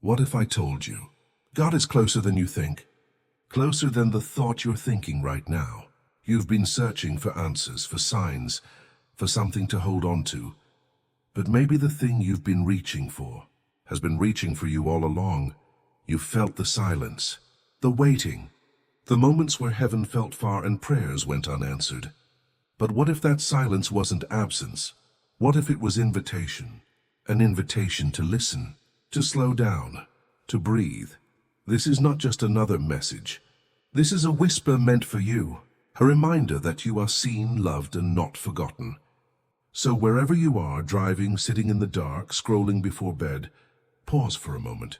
What if I told you? God is closer than you think. Closer than the thought you're thinking right now. You've been searching for answers, for signs, for something to hold on to. But maybe the thing you've been reaching for has been reaching for you all along. You've felt the silence, the waiting, the moments where heaven felt far and prayers went unanswered. But what if that silence wasn't absence? What if it was invitation? An invitation to listen, to slow down, to breathe. This is not just another message. This is a whisper meant for you, a reminder that you are seen, loved, and not forgotten. So wherever you are, driving, sitting in the dark, scrolling before bed, pause for a moment.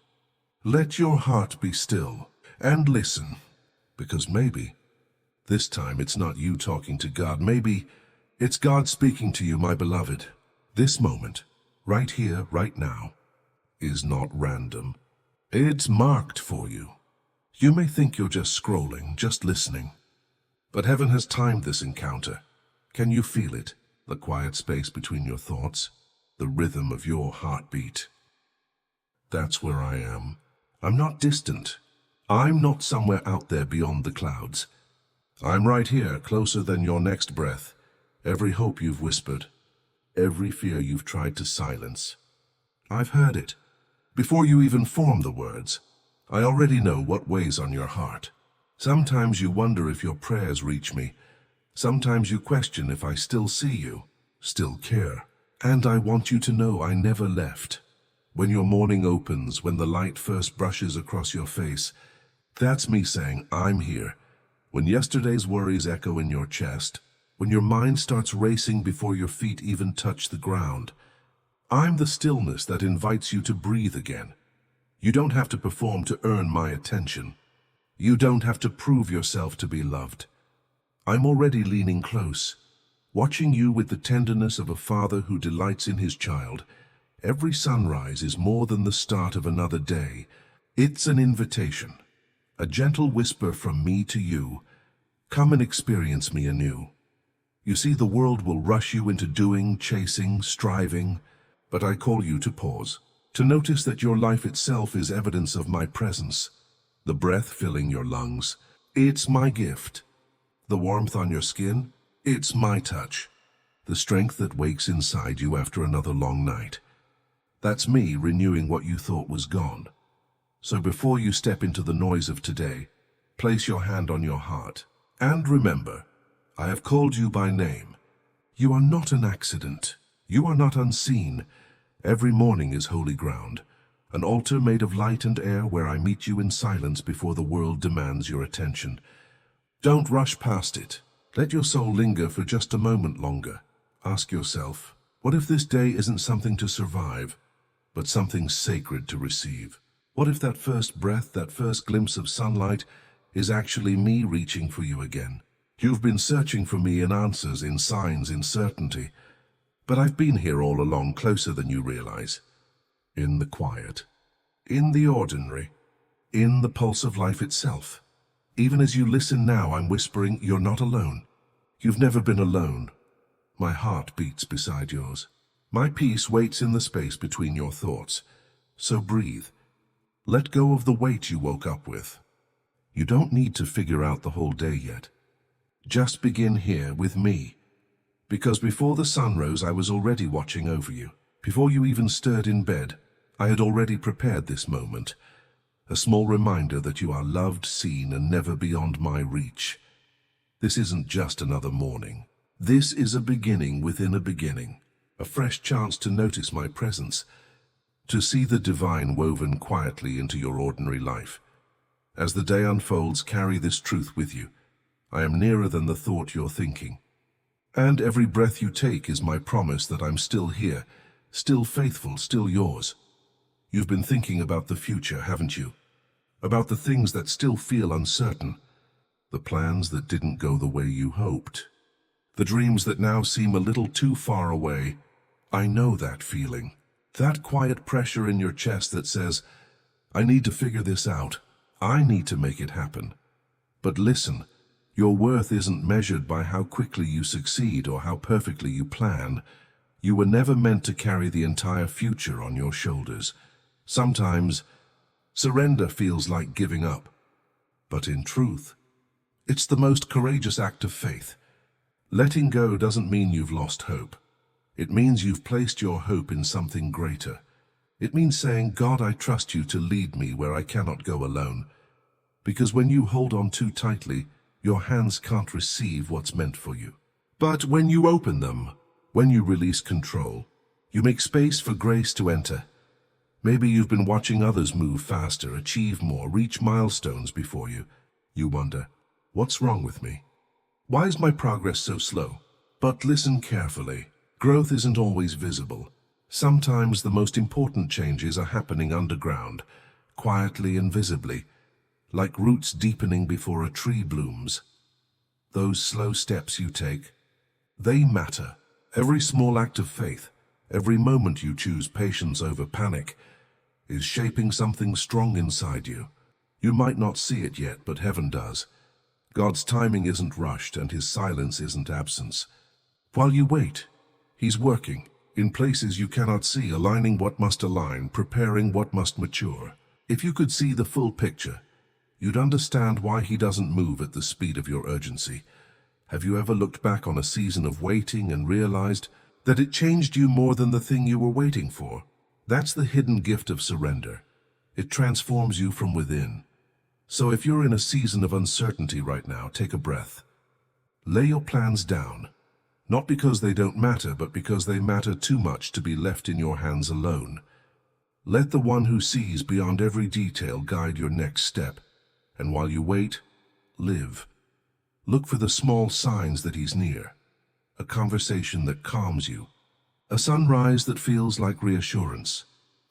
Let your heart be still and listen, because maybe this time it's not you talking to God. Maybe it's God speaking to you, my beloved. This moment, right here, right now, is not random. It's marked for you. You may think you're just scrolling, just listening. But heaven has timed this encounter. Can you feel it? The quiet space between your thoughts, the rhythm of your heartbeat. That's where I am. I'm not distant. I'm not somewhere out there beyond the clouds. I'm right here, closer than your next breath. Every hope you've whispered, every fear you've tried to silence. I've heard it. Before you even form the words, I already know what weighs on your heart. Sometimes you wonder if your prayers reach me. Sometimes you question if I still see you, still care. And I want you to know I never left. When your morning opens, when the light first brushes across your face, that's me saying, I'm here. When yesterday's worries echo in your chest, when your mind starts racing before your feet even touch the ground, I'm the stillness that invites you to breathe again. You don't have to perform to earn my attention. You don't have to prove yourself to be loved. I'm already leaning close, watching you with the tenderness of a father who delights in his child. Every sunrise is more than the start of another day. It's an invitation, a gentle whisper from me to you. Come and experience me anew. You see, the world will rush you into doing, chasing, striving, but I call you to pause, to notice that your life itself is evidence of my presence. The breath filling your lungs, it's my gift. The warmth on your skin, it's my touch. The strength that wakes inside you after another long night. That's me renewing what you thought was gone. So before you step into the noise of today, place your hand on your heart. And remember, I have called you by name. You are not an accident. You are not unseen. Every morning is holy ground, an altar made of light and air where I meet you in silence before the world demands your attention. Don't rush past it. Let your soul linger for just a moment longer. Ask yourself, what if this day isn't something to survive, but something sacred to receive? What if that first breath, that first glimpse of sunlight, is actually me reaching for you again? You've been searching for me in answers, in signs, in certainty. But I've been here all along, closer than you realize. In the quiet, in the ordinary, in the pulse of life itself. Even as you listen now, I'm whispering, you're not alone. You've never been alone. My heart beats beside yours. My peace waits in the space between your thoughts. So breathe. Let go of the weight you woke up with. You don't need to figure out the whole day yet. Just begin here with me. Because before the sun rose, I was already watching over you. Before you even stirred in bed, I had already prepared this moment. A small reminder that you are loved, seen, and never beyond my reach. This isn't just another morning. This is a beginning within a beginning. A fresh chance to notice my presence. To see the divine woven quietly into your ordinary life. As the day unfolds, carry this truth with you. I am nearer than the thought you're thinking. And every breath you take is my promise that I'm still here, still faithful, still yours. You've been thinking about the future, haven't you? About the things that still feel uncertain. The plans that didn't go the way you hoped. The dreams that now seem a little too far away. I know that feeling. That quiet pressure in your chest that says, I need to figure this out. I need to make it happen. But listen, your worth isn't measured by how quickly you succeed or how perfectly you plan. You were never meant to carry the entire future on your shoulders. Sometimes, Surrender feels like giving up, but in truth, it's the most courageous act of faith. Letting go doesn't mean you've lost hope. It means you've placed your hope in something greater. It means saying, God, I trust you to lead me where I cannot go alone. Because when you hold on too tightly, your hands can't receive what's meant for you. But when you open them, when you release control, you make space for grace to enter. Maybe you've been watching others move faster, achieve more, reach milestones before you. You wonder, what's wrong with me? Why is my progress so slow? But listen carefully. Growth isn't always visible. Sometimes the most important changes are happening underground, quietly and visibly, like roots deepening before a tree blooms. Those slow steps you take, they matter. Every small act of faith, every moment you choose patience over panic, is shaping something strong inside you. You might not see it yet, but heaven does. God's timing isn't rushed and his silence isn't absence. While you wait, he's working in places you cannot see, aligning what must align, preparing what must mature. If you could see the full picture, you'd understand why he doesn't move at the speed of your urgency. Have you ever looked back on a season of waiting and realized that it changed you more than the thing you were waiting for? That's the hidden gift of surrender. It transforms you from within. So if you're in a season of uncertainty right now, take a breath. Lay your plans down, not because they don't matter, but because they matter too much to be left in your hands alone. Let the one who sees beyond every detail guide your next step. And while you wait, live. Look for the small signs that he's near. A conversation that calms you. A sunrise that feels like reassurance.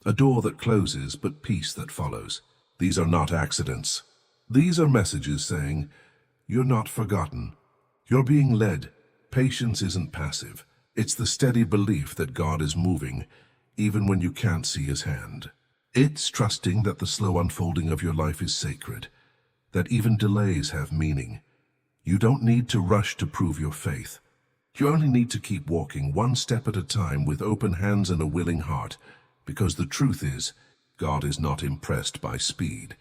A door that closes, but peace that follows. These are not accidents. These are messages saying, you're not forgotten. You're being led. Patience isn't passive. It's the steady belief that God is moving, even when you can't see his hand. It's trusting that the slow unfolding of your life is sacred, that even delays have meaning. You don't need to rush to prove your faith. You only need to keep walking one step at a time with open hands and a willing heart, because the truth is, God is not impressed by speed.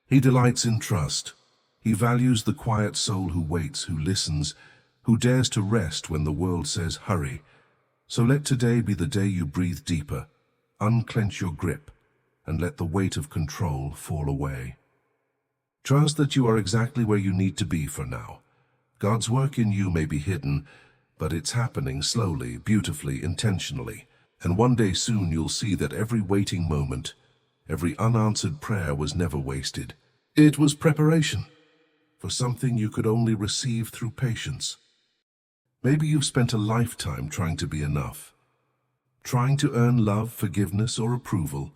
He delights in trust. He values the quiet soul who waits, who listens, who dares to rest when the world says hurry. So let today be the day you breathe deeper, unclench your grip, and let the weight of control fall away. Trust that you are exactly where you need to be for now. God's work in you may be hidden, but it's happening slowly, beautifully, intentionally. And one day soon you'll see that every waiting moment, every unanswered prayer was never wasted. It was preparation for something you could only receive through patience. Maybe you've spent a lifetime trying to be enough, trying to earn love, forgiveness, or approval,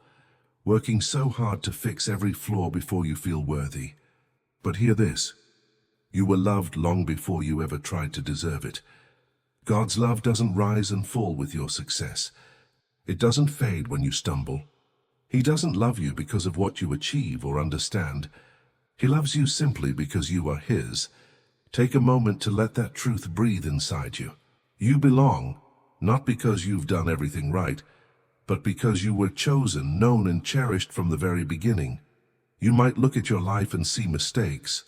working so hard to fix every flaw before you feel worthy. But hear this. You were loved long before you ever tried to deserve it. God's love doesn't rise and fall with your success. It doesn't fade when you stumble. He doesn't love you because of what you achieve or understand. He loves you simply because you are his. Take a moment to let that truth breathe inside you. You belong, not because you've done everything right, but because you were chosen, known, and cherished from the very beginning. You might look at your life and see mistakes,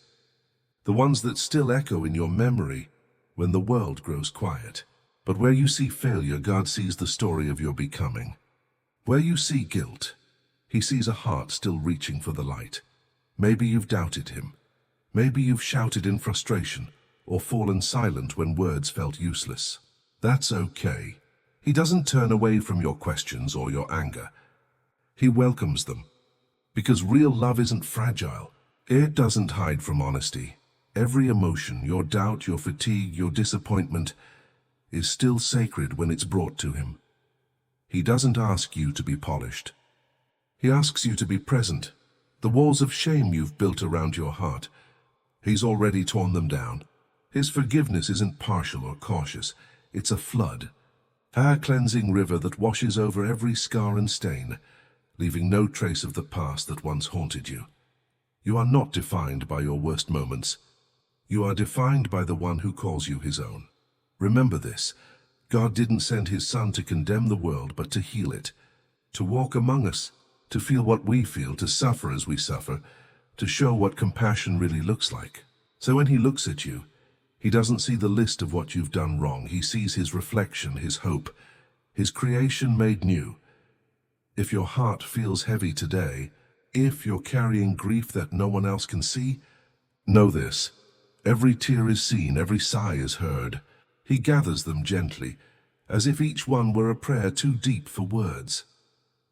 the ones that still echo in your memory when the world grows quiet. But where you see failure, God sees the story of your becoming. Where you see guilt, he sees a heart still reaching for the light. Maybe you've doubted him. Maybe you've shouted in frustration or fallen silent when words felt useless. That's okay. He doesn't turn away from your questions or your anger. He welcomes them. Because real love isn't fragile. It doesn't hide from honesty. Every emotion, your doubt, your fatigue, your disappointment, is still sacred when it's brought to him. He doesn't ask you to be polished. He asks you to be present. The walls of shame you've built around your heart, he's already torn them down. His forgiveness isn't partial or cautious. It's a flood, a cleansing river that washes over every scar and stain, leaving no trace of the past that once haunted you. You are not defined by your worst moments. You are defined by the one who calls you his own. Remember this. God didn't send his Son to condemn the world, but to heal it, to walk among us, to feel what we feel, to suffer as we suffer, to show what compassion really looks like. So when he looks at you, he doesn't see the list of what you've done wrong. He sees his reflection, his hope, his creation made new. If your heart feels heavy today, if you're carrying grief that no one else can see, know this: every tear is seen, every sigh is heard. He gathers them gently, as if each one were a prayer too deep for words.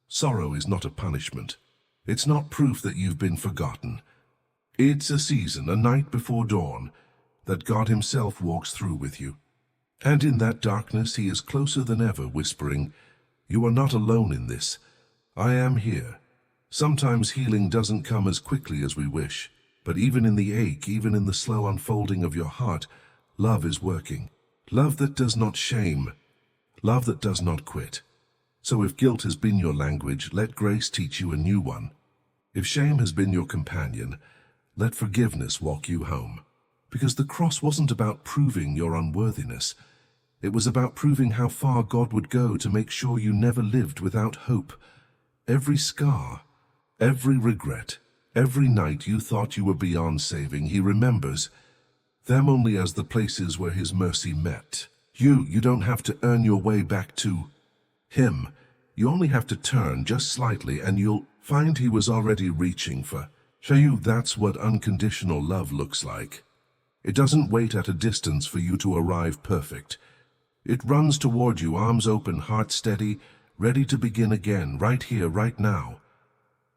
Sorrow is not a punishment. It's not proof that you've been forgotten. It's a season, a night before dawn, that God himself walks through with you. And in that darkness he is closer than ever, whispering, "You are not alone in this. I am here." Sometimes healing doesn't come as quickly as we wish, but even in the ache, even in the slow unfolding of your heart, love is working. Love that does not shame. Love that does not quit. So if guilt has been your language, let grace teach you a new one. If shame has been your companion, let forgiveness walk you home. Because the cross wasn't about proving your unworthiness. It was about proving how far God would go to make sure you never lived without hope. Every scar, every regret, every night you thought you were beyond saving, he remembers them only as the places where his mercy met. You don't have to earn your way back to him. You only have to turn just slightly and you'll find he was already reaching for you. That's what unconditional love looks like. It doesn't wait at a distance for you to arrive perfect. It runs toward you, arms open, heart steady, ready to begin again, right here, right now.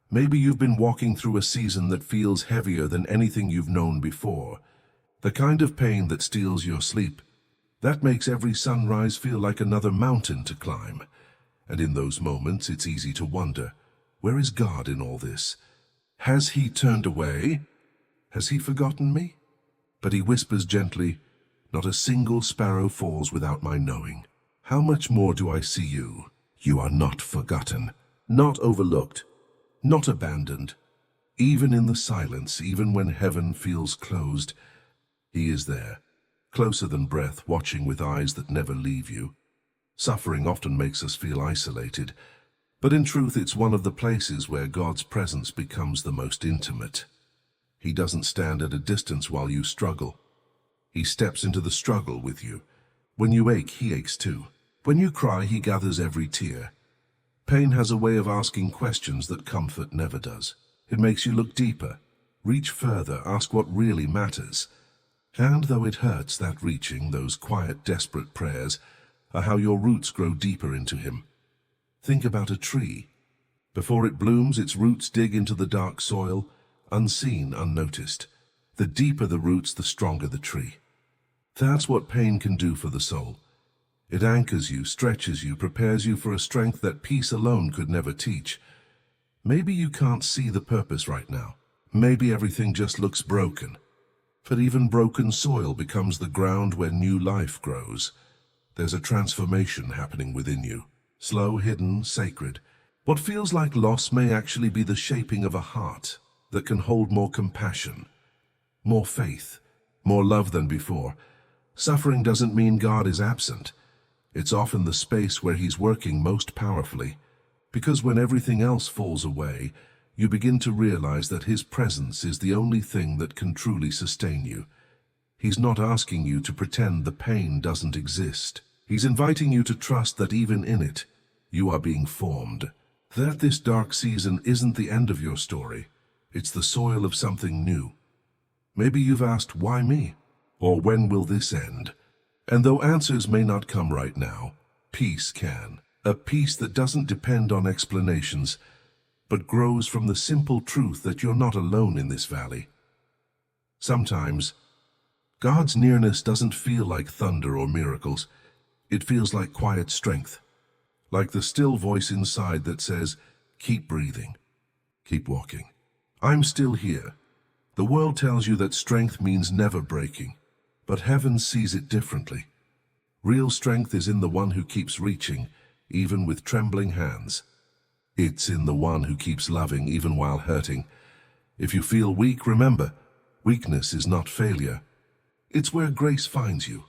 Maybe you've been walking through a season that feels heavier than anything you've known before. The kind of pain that steals your sleep, that makes every sunrise feel like another mountain to climb. And in those moments, it's easy to wonder, where is God in all this? Has he turned away? Has he forgotten me? But he whispers gently, "Not a single sparrow falls without my knowing. How much more do I see you? You are not forgotten, not overlooked, not abandoned. Even in the silence, even when heaven feels closed, he is there, closer than breath, watching with eyes that never leave you." Suffering often makes us feel isolated, but in truth it's one of the places where God's presence becomes the most intimate. He doesn't stand at a distance while you struggle. He steps into the struggle with you. When you ache, he aches too. When you cry, he gathers every tear. Pain has a way of asking questions that comfort never does. It makes you look deeper, reach further, ask what really matters. And though it hurts, that reaching, those quiet, desperate prayers, are how your roots grow deeper into him. Think about a tree. Before it blooms, its roots dig into the dark soil, unseen, unnoticed. The deeper the roots, the stronger the tree. That's what pain can do for the soul. It anchors you, stretches you, prepares you for a strength that peace alone could never teach. Maybe you can't see the purpose right now. Maybe everything just looks broken. But even broken soil becomes the ground where new life grows. There's a transformation happening within you. Slow, hidden, sacred. What feels like loss may actually be the shaping of a heart that can hold more compassion, more faith, more love than before. Suffering doesn't mean God is absent. It's often the space where he's working most powerfully, because when everything else falls away, you begin to realize that his presence is the only thing that can truly sustain you. He's not asking you to pretend the pain doesn't exist. He's inviting you to trust that even in it, you are being formed. That this dark season isn't the end of your story. It's the soil of something new. Maybe you've asked, why me? Or when will this end? And though answers may not come right now, peace can. A peace that doesn't depend on explanations, but grows from the simple truth that you're not alone in this valley. Sometimes, God's nearness doesn't feel like thunder or miracles. It feels like quiet strength, like the still voice inside that says, keep breathing, keep walking. I'm still here. The world tells you that strength means never breaking, but heaven sees it differently. Real strength is in the one who keeps reaching, even with trembling hands. It's in the one who keeps loving, even while hurting. If you feel weak, remember, weakness is not failure. It's where grace finds you.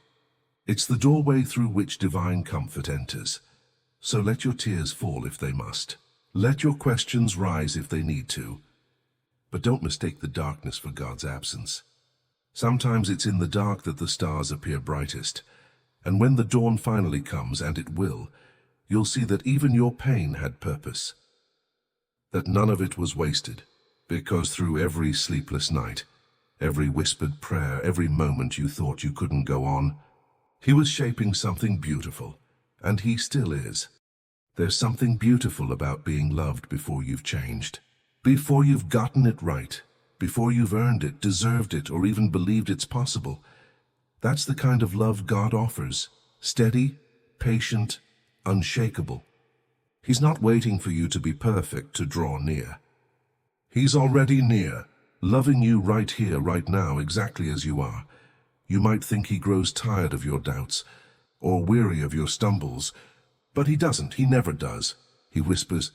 It's the doorway through which divine comfort enters. So let your tears fall if they must. Let your questions rise if they need to, but don't mistake the darkness for God's absence. Sometimes it's in the dark that the stars appear brightest, and when the dawn finally comes, and it will, you'll see that even your pain had purpose, that none of it was wasted, because through every sleepless night, every whispered prayer, every moment you thought you couldn't go on, He was shaping something beautiful, and He still is. There's something beautiful about being loved before you've changed, before you've gotten it right, before you've earned it, deserved it, or even believed it's possible. That's the kind of love God offers, steady, patient, unshakable. He's not waiting for you to be perfect to draw near. He's already near, loving you right here, right now, exactly as you are. You might think He grows tired of your doubts, or weary of your stumbles, but He doesn't. He never does. He whispers,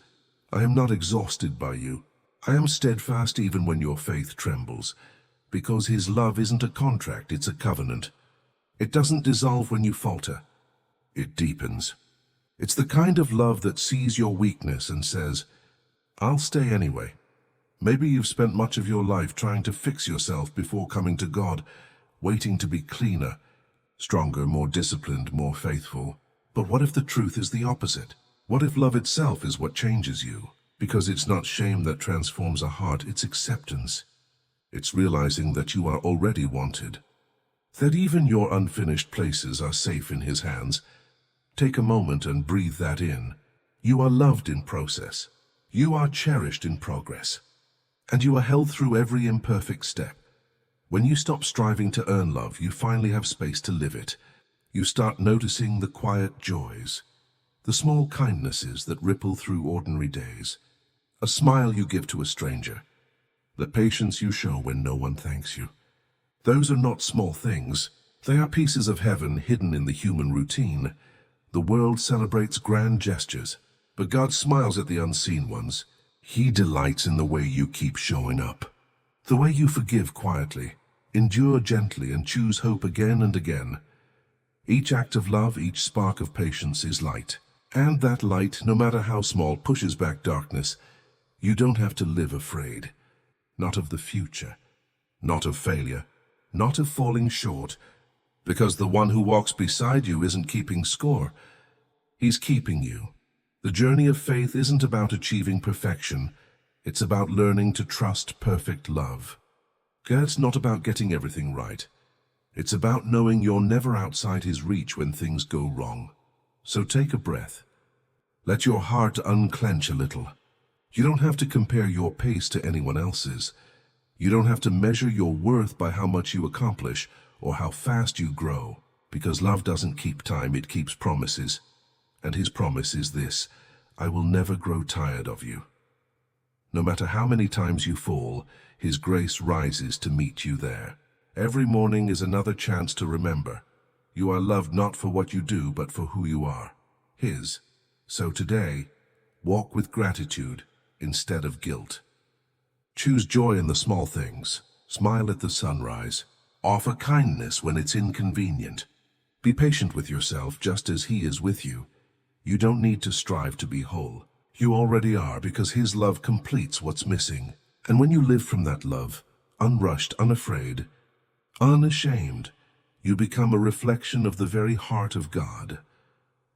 "I am not exhausted by you. I am steadfast even when your faith trembles," because His love isn't a contract, it's a covenant. It doesn't dissolve when you falter. It deepens. It's the kind of love that sees your weakness and says, "I'll stay anyway." Maybe you've spent much of your life trying to fix yourself before coming to God, waiting to be cleaner, stronger, more disciplined, more faithful. But what if the truth is the opposite? What if love itself is what changes you? Because it's not shame that transforms a heart, it's acceptance. It's realizing that you are already wanted, that even your unfinished places are safe in His hands. Take a moment and breathe that in. You are loved in process. You are cherished in progress. And you are held through every imperfect step. When you stop striving to earn love, you finally have space to live it. You start noticing the quiet joys, the small kindnesses that ripple through ordinary days, a smile you give to a stranger, the patience you show when no one thanks you. Those are not small things. They are pieces of heaven hidden in the human routine. The world celebrates grand gestures, but God smiles at the unseen ones. He delights in the way you keep showing up, the way you forgive quietly, endure gently, and choose hope again and again. Each act of love, each spark of patience is light. And that light, no matter how small, pushes back darkness. You don't have to live afraid. Not of the future, not of failure, not of falling short, because the one who walks beside you isn't keeping score. He's keeping you. The journey of faith isn't about achieving perfection. It's about learning to trust perfect love. It's not about getting everything right. It's about knowing you're never outside His reach when things go wrong. So take a breath. Let your heart unclench a little. You don't have to compare your pace to anyone else's. You don't have to measure your worth by how much you accomplish or how fast you grow, because love doesn't keep time, it keeps promises. And His promise is this: I will never grow tired of you. No matter how many times you fall, His grace rises to meet you there. Every morning is another chance to remember. You are loved not for what you do, but for who you are, His. So today, walk with gratitude instead of guilt. Choose joy in the small things. Smile at the sunrise. Offer kindness when it's inconvenient. Be patient with yourself just as He is with you. You don't need to strive to be whole. You already are, because His love completes what's missing. And when you live from that love, unrushed, unafraid, unashamed, you become a reflection of the very heart of God.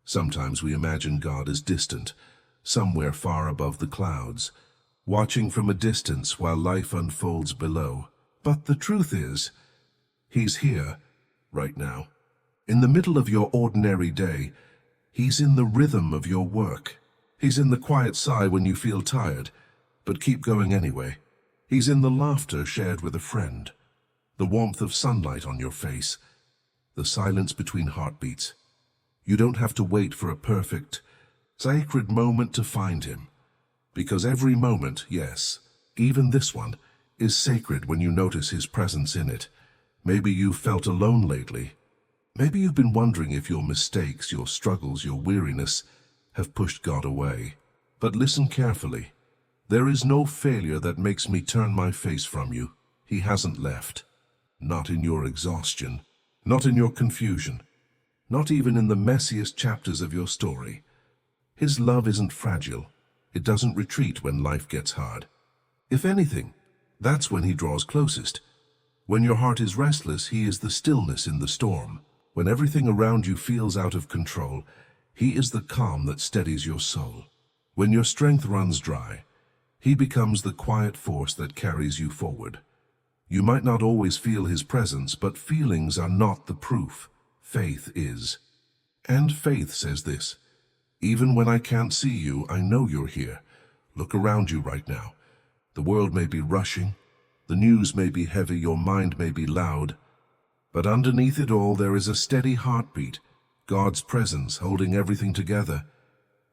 Sometimes we imagine God as distant, somewhere far above the clouds, watching from a distance while life unfolds below. But the truth is, He's here, right now. In the middle of your ordinary day, He's in the rhythm of your work. He's in the quiet sigh when you feel tired, but keep going anyway. He's in the laughter shared with a friend, the warmth of sunlight on your face, the silence between heartbeats. You don't have to wait for a perfect, sacred moment to find Him, because every moment, yes, even this one, is sacred when you notice His presence in it. Maybe you've felt alone lately. Maybe you've been wondering if your mistakes, your struggles, your weariness have pushed God away. But listen carefully. There is no failure that makes me turn my face from you. He hasn't left. Not in your exhaustion, not in your confusion, not even in the messiest chapters of your story. His love isn't fragile. It doesn't retreat when life gets hard. If anything, that's when he draws closest. When your heart is restless, he is the stillness in the storm. When everything around you feels out of control, he is the calm that steadies your soul. When your strength runs dry, he becomes the quiet force that carries you forward. You might not always feel his presence, but feelings are not the proof. Faith is. And faith says this: even when I can't see you, I know you're here. Look around you right now. The world may be rushing, the news may be heavy, your mind may be loud, but underneath it all there is a steady heartbeat, God's presence holding everything together.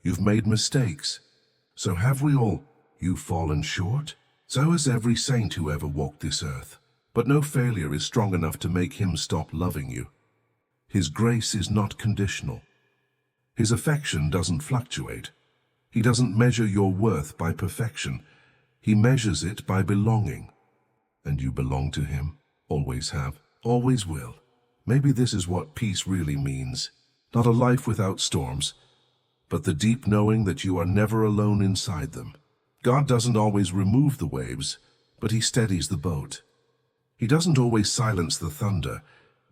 You've made mistakes. So have we all. You've fallen short. So has every saint who ever walked this earth. But no failure is strong enough to make him stop loving you. His grace is not conditional. His affection doesn't fluctuate. He doesn't measure your worth by perfection. He measures it by belonging. And you belong to him. Always have. Always will. Maybe this is what peace really means. Not a life without storms, but the deep knowing that you are never alone inside them. God doesn't always remove the waves, but he steadies the boat. He doesn't always silence the thunder,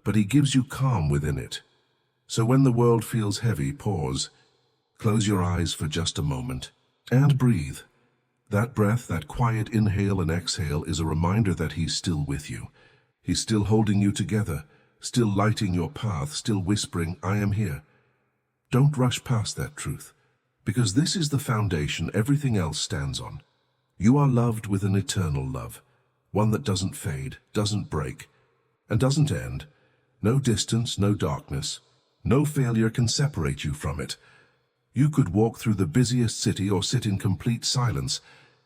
but he gives you calm within it. So when the world feels heavy, pause, close your eyes for just a moment, and breathe. That breath, that quiet inhale and exhale, is a reminder that he's still with you. He's still holding you together, still lighting your path, still whispering, I am here. Don't rush past that truth, because this is the foundation everything else stands on. You are loved with an eternal love, one that doesn't fade, doesn't break, and doesn't end. No distance, no darkness, no failure can separate you from it. You could walk through the busiest city or sit in complete silence,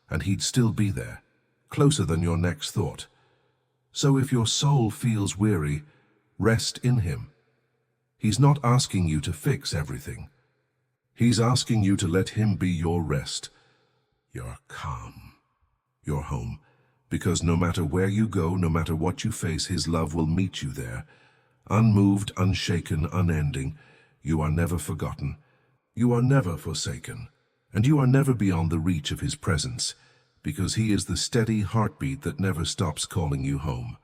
and he'd still be there, closer than your next thought. So if your soul feels weary, rest in him. He's not asking you to fix everything. He's asking you to let him be your rest, your calm, your home. Because no matter where you go, no matter what you face, his love will meet you there. Unmoved, unshaken, unending. You are never forgotten. You are never forsaken. And you are never beyond the reach of his presence, because he is the steady heartbeat that never stops calling you home.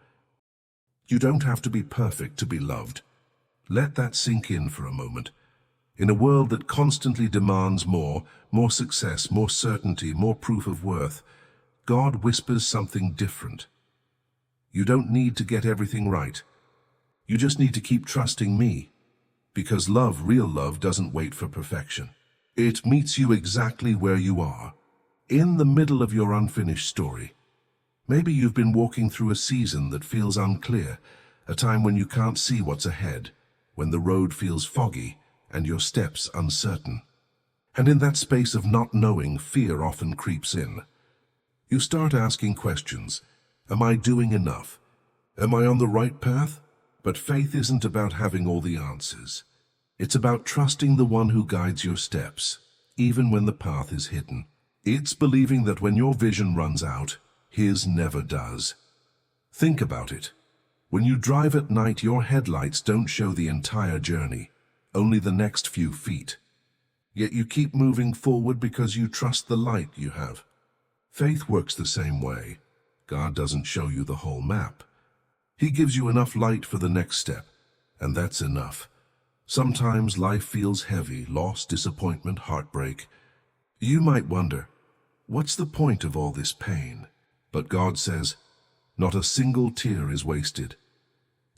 You don't have to be perfect to be loved. Let that sink in for a moment. In a world that constantly demands more success, more certainty, more proof of worth, God whispers something different. You don't need to get everything right. You just need to keep trusting me, because love, real love, doesn't wait for perfection. It meets you exactly where you are, in the middle of your unfinished story. Maybe you've been walking through a season that feels unclear, a time when you can't see what's ahead, when the road feels foggy and your steps uncertain. And in that space of not knowing, fear often creeps in. You start asking questions. Am I doing enough? Am I on the right path? But faith isn't about having all the answers. It's about trusting the one who guides your steps, even when the path is hidden. It's believing that when your vision runs out, his never does. Think about it. When you drive at night, your headlights don't show the entire journey, only the next few feet. Yet you keep moving forward because you trust the light you have. Faith works the same way. God doesn't show you the whole map. He gives you enough light for the next step, and that's enough. Sometimes life feels heavy, loss, disappointment, heartbreak. You might wonder, what's the point of all this pain? But God says, not a single tear is wasted.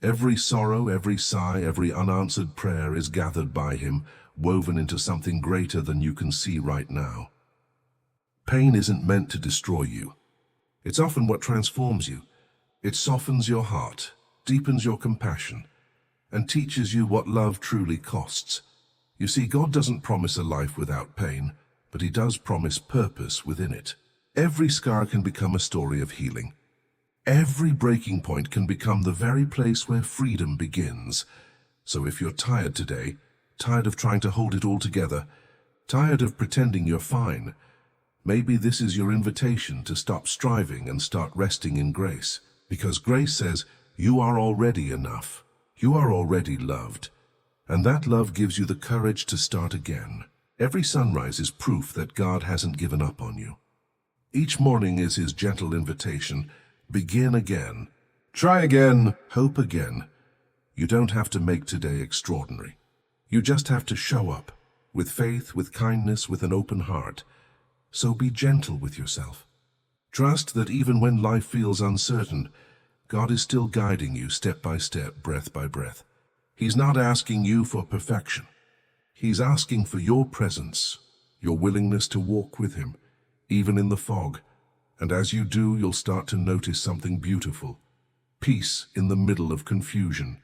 Every sorrow, every sigh, every unanswered prayer is gathered by him, woven into something greater than you can see right now. Pain isn't meant to destroy you. It's often what transforms you. It softens your heart, deepens your compassion, and teaches you what love truly costs. You see, God doesn't promise a life without pain, but he does promise purpose within it. Every scar can become a story of healing. Every breaking point can become the very place where freedom begins. So if you're tired today, tired of trying to hold it all together, tired of pretending you're fine, maybe this is your invitation to stop striving and start resting in grace. Because grace says, you are already enough. You are already loved. And that love gives you the courage to start again. Every sunrise is proof that God hasn't given up on you. Each morning is his gentle invitation. Begin again. Try again. Hope again. You don't have to make today extraordinary. You just have to show up, with faith, with kindness, with an open heart. So be gentle with yourself. Trust that even when life feels uncertain, God is still guiding you step by step, breath by breath. He's not asking you for perfection. He's asking for your presence, your willingness to walk with him, even in the fog. And as you do, you'll start to notice something beautiful. Peace in the middle of confusion.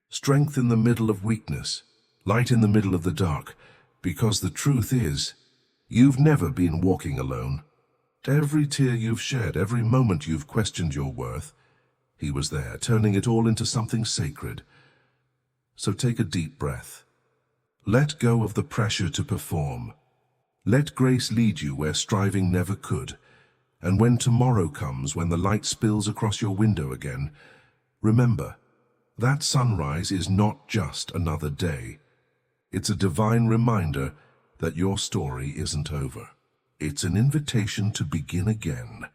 Strength in the middle of weakness. Light in the middle of the dark. Because the truth is, you've never been walking alone. Every tear you've shed, every moment you've questioned your worth, he was there, turning it all into something sacred. So take a deep breath. Let go of the pressure to perform. Let grace lead you where striving never could. And when tomorrow comes, when the light spills across your window again, remember, that sunrise is not just another day. It's a divine reminder that your story isn't over. It's an invitation to begin again.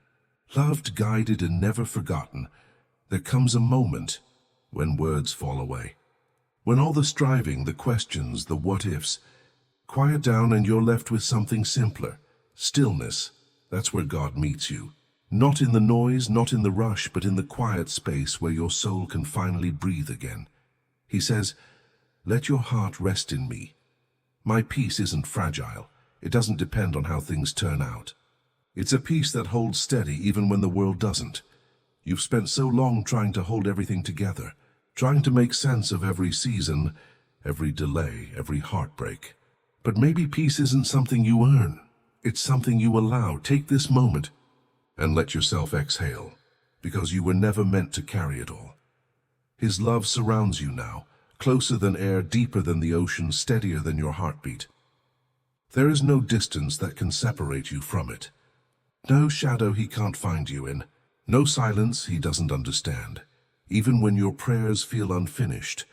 Loved, guided, and never forgotten, there comes a moment when words fall away. When all the striving, the questions, the what-ifs, quiet down and you're left with something simpler. Stillness. That's where God meets you. Not in the noise, not in the rush, but in the quiet space where your soul can finally breathe again. He says, "Let your heart rest in me. My peace isn't fragile. It doesn't depend on how things turn out. It's a peace that holds steady even when the world doesn't. You've spent so long trying to hold everything together, trying to make sense of every season, every delay, every heartbreak. But maybe peace isn't something you earn. It's something you allow. Take this moment and let yourself exhale, because you were never meant to carry it all. His love surrounds you now, closer than air, deeper than the ocean, steadier than your heartbeat. There is no distance that can separate you from it. No shadow he can't find you in. No silence he doesn't understand. Even when your prayers feel unfinished,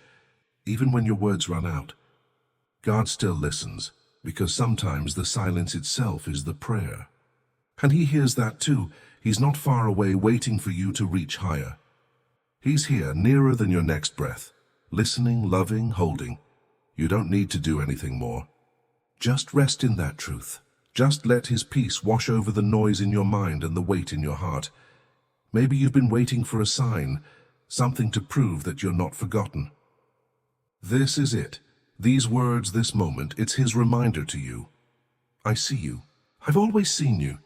even when your words run out, God still listens, because sometimes the silence itself is the prayer. And he hears that too. He's not far away, waiting for you to reach higher. He's here, nearer than your next breath, listening, loving, holding. You don't need to do anything more. Just rest in that truth. Just let his peace wash over the noise in your mind and the weight in your heart. Maybe you've been waiting for a sign, something to prove that you're not forgotten. This is it. These words, this moment, it's his reminder to you. I see you. I've always seen you.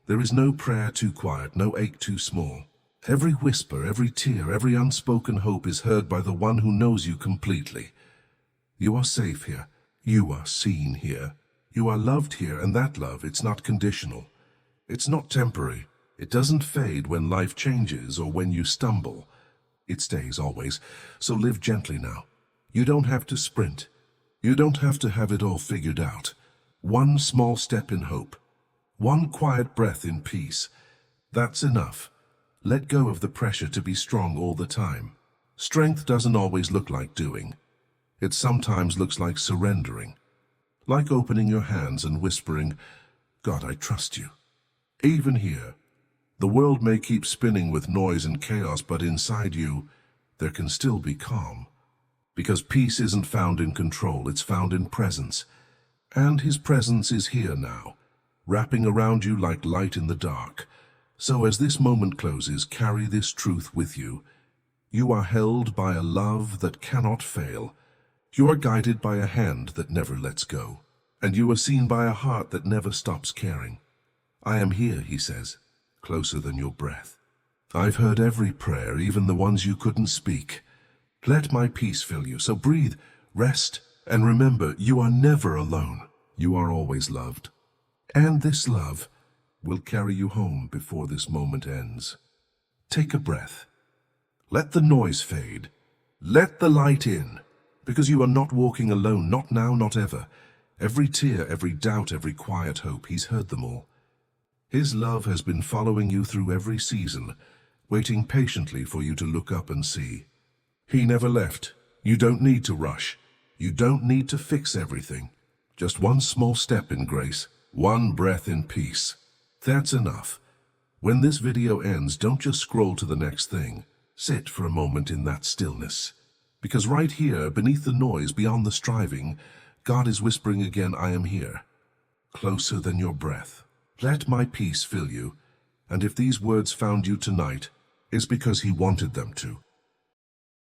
There is no prayer too quiet, no ache too small. Every whisper, every tear, every unspoken hope is heard by the one who knows you completely. You are safe here. You are seen here. You are loved here, and that love, it's not conditional. It's not temporary. It doesn't fade when life changes or when you stumble. It stays always. So live gently now. You don't have to sprint. You don't have to have it all figured out. One small step in hope. One quiet breath in peace. That's enough. Let go of the pressure to be strong all the time. Strength doesn't always look like doing. It sometimes looks like surrendering. Like opening your hands and whispering, "God, I trust you." Even here, the world may keep spinning with noise and chaos, but inside you, there can still be calm. Because peace isn't found in control, it's found in presence. And his presence is here now, wrapping around you like light in the dark. So as this moment closes, carry this truth with you. You are held by a love that cannot fail. You are guided by a hand that never lets go. And you are seen by a heart that never stops caring. I am here, he says, closer than your breath. I've heard every prayer, even the ones you couldn't speak. Let my peace fill you. So breathe, rest, and remember, you are never alone. You are always loved. And this love will carry you home before this moment ends. Take a breath. Let the noise fade. Let the light in. Because you are not walking alone, not now, not ever. Every tear, every doubt, every quiet hope, he's heard them all. His love has been following you through every season, waiting patiently for you to look up and see. He never left. You don't need to rush. You don't need to fix everything. Just one small step in grace, one breath in peace. That's enough. When this video ends, don't just scroll to the next thing. Sit for a moment in that stillness. Because right here, beneath the noise, beyond the striving, God is whispering again, I am here, closer than your breath. Let my peace fill you, and if these words found you tonight, it's because He wanted them to.